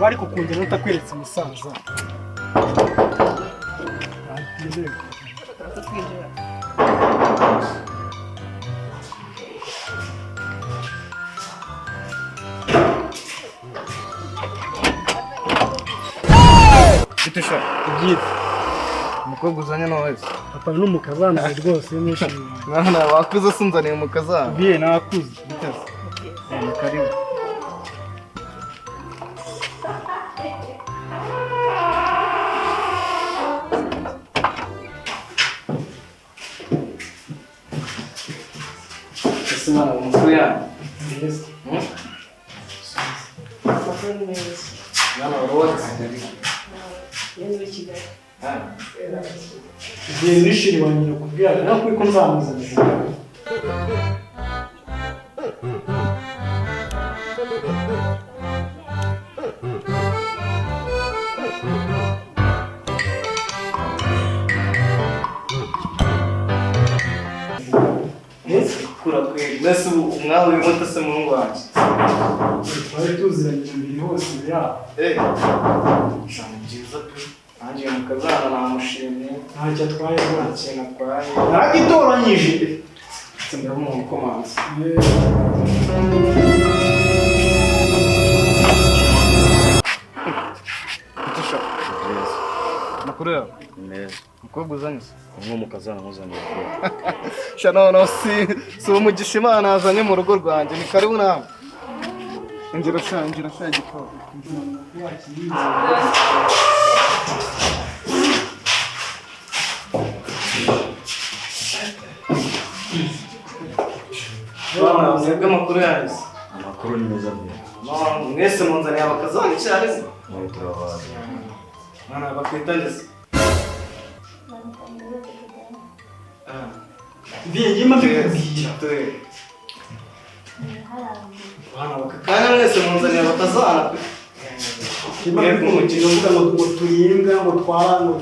bari kukongera utakweretse umusaza Bitusha ibyitwa umukobwa uzanye no wese papa n'umukazana rwose nishimye mwana wakuze sunzaniye umukazana biye nakuze biteze ni karibu Sima umukuru yanyu yes mwana wote biye nishiri wanyira kubwira nako ko nzamuzana kura kweli nese umwawe w'imoto se mu ngwanje twari tuziranye mbere hose bya shana byiza pe nanjye mukazana namushimye ntacyo atwaye rwose kintu atwaye naragitoranyije tsindira mu komanzi Bitusha makuru yawe neza umukobwa uzanye se umukazana muzaniye shana no si umugisha Imana azanye mu rugo rwanjye ni karibu nawe ingira sha gikoro Bwana mwebwe makuru yanyu amakuru ni meza bye mwese munzaniye abakazana icyarimwe nawe turabazi mwana bakwitangeze biye ngima mbikubwira bwana bakakanya mwese munzaniye abakazana pe mwebwe umukino uvuga ngo turimbwa ngo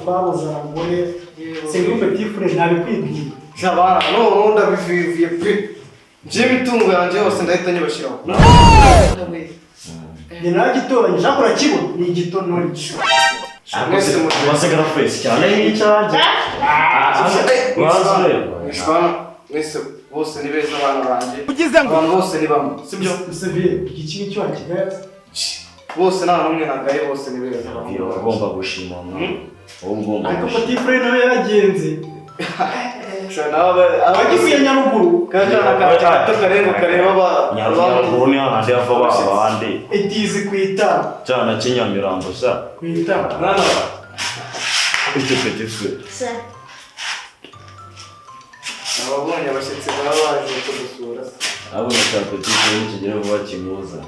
twabuze abagore single petit frère ntabikwibwira Shabana no ndabiviviye pe je mitungo yanje yose ndahita nyibashiraho ni nagitoranyije akora kibo ni igitonori mwese wasigara face cyane n'icyaje Mishwana mwese bose ni beza abana banje abantu bose ni bamwe sibyo Seviye iki cyo kigaye bose nta numwe nagaye bose ni beza iyo ugomba gushima ugomba ariko petit frère nawe yaragenze shana abagiye Nyaruguru kaka karengo kareba nyaruguru ni ahandi hava babandi etizi kwita cyana kinyamirambo sa kwita nana icyo tegetse ababonye abashyitsi baba baje kudusura abo nataka tike n'ikigere vuba kimuza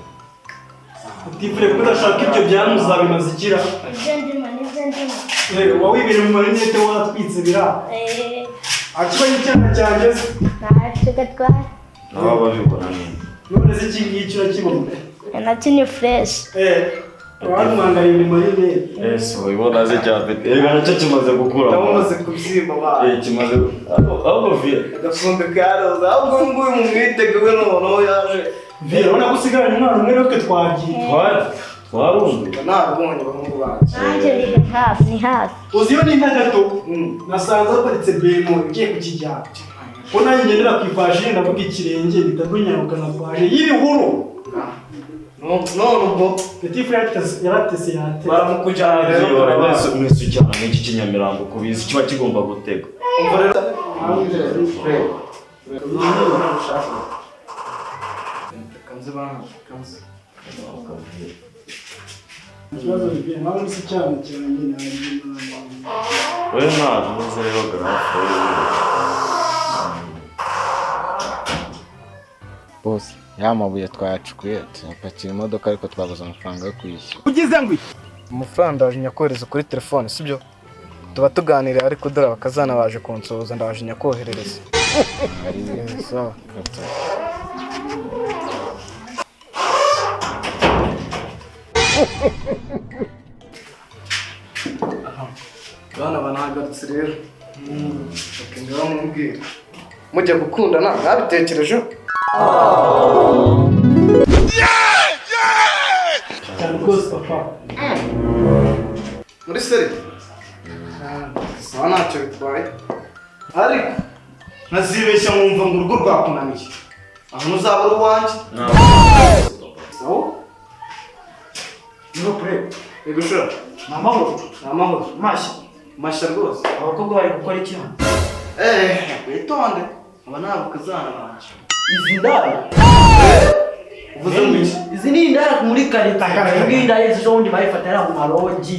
petit frère kudashaka ibyo byamuza bimaze ikira wawibire mu marinete watwitse bira akiba n'icyana cyanjye nabo babibona nini none se iki ngiki urakibona nacyo ni fureshi wamwangaye mu marinete ese ubibona ze cyafite ega nacyo kimaze gukura ndamaze kubyimba bana kimaze ahubwo vie agafunde karoza ahubwo nguyu mu mwiteguwe noneho yaje vie urabona ko usigaranye umwana umwe rero twagiye twarumbuye nabonye abahungu banje nanjye ni hafi ni hafi uziyo ni nka gato nasanze haparitse bemo igiye kukijyana ko nanjye ngendera ku ipaji ndavuga ikirenge bitagunyaruka na paje y'ibihuru none ubwo petit frère yaratese yate baramukujyana rero barabese mwese cyane n'iki kinyamirambo kubizi kiba kigomba gutega umva rero kanze bana kanze ikibazo bibye nawe ni cyane cyane we nta ntuze rero garafe bose ya mabuye twayacukuye tuyapakira imodoka ariko twabuze amafaranga yo kwishyura ugize ngo amafaranga ndaje nyakohereza kuri telefone sibyo tuba tuganira ariko dore abakazana baje kunsoza ndaje nyakoherereza sawa bana banahagarutse rero ngaho mumbwira mujya gukundana mwabitekerejeho cyane rwose papa pa. muri seri sawa ntacyo bitwaye ariko ntazibeshya nkumva ngo urugo rwakunaniye ahantu uzaba uri uwanjye sawa No pre. yego shora Namahoro. amahoro Mashya. mashya rwose Abakobwa bari gukora iki hano? witonde aba ni abakazana banjye Izi ndaya. uvuze ngo iki Izi ni indaya muri karita. Izi ndaya ejo bundi bayifatira mu marogi.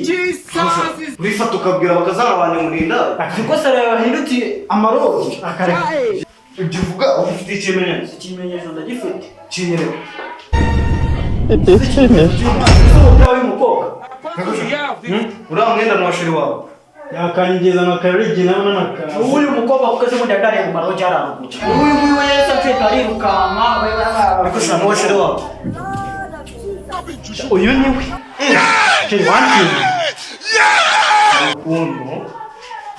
urifata ukabwira abakazana banjye murinda Siko sara yahindutse amarogi. Akareka. ibyo uvuga ufite ikimenyetso Ikimenyetso ndagifite. kinyerewe Umupira w'umukobwa. uriya mwenda ni uwashiri wawe Yakanyigeza na karigi nawe n'amakara. Uyu mukobwa kuko se mundi akare mu marogi araruguca. Uyu nguyu wese ateka arirukanka. ariko shira n'uwashiri wawe Uyu ni we. Kiri wanti. ukuntu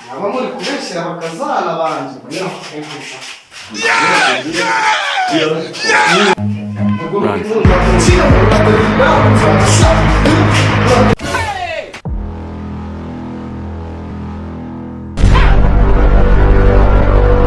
mwaba muri kubeshyira abakazana banjye Run.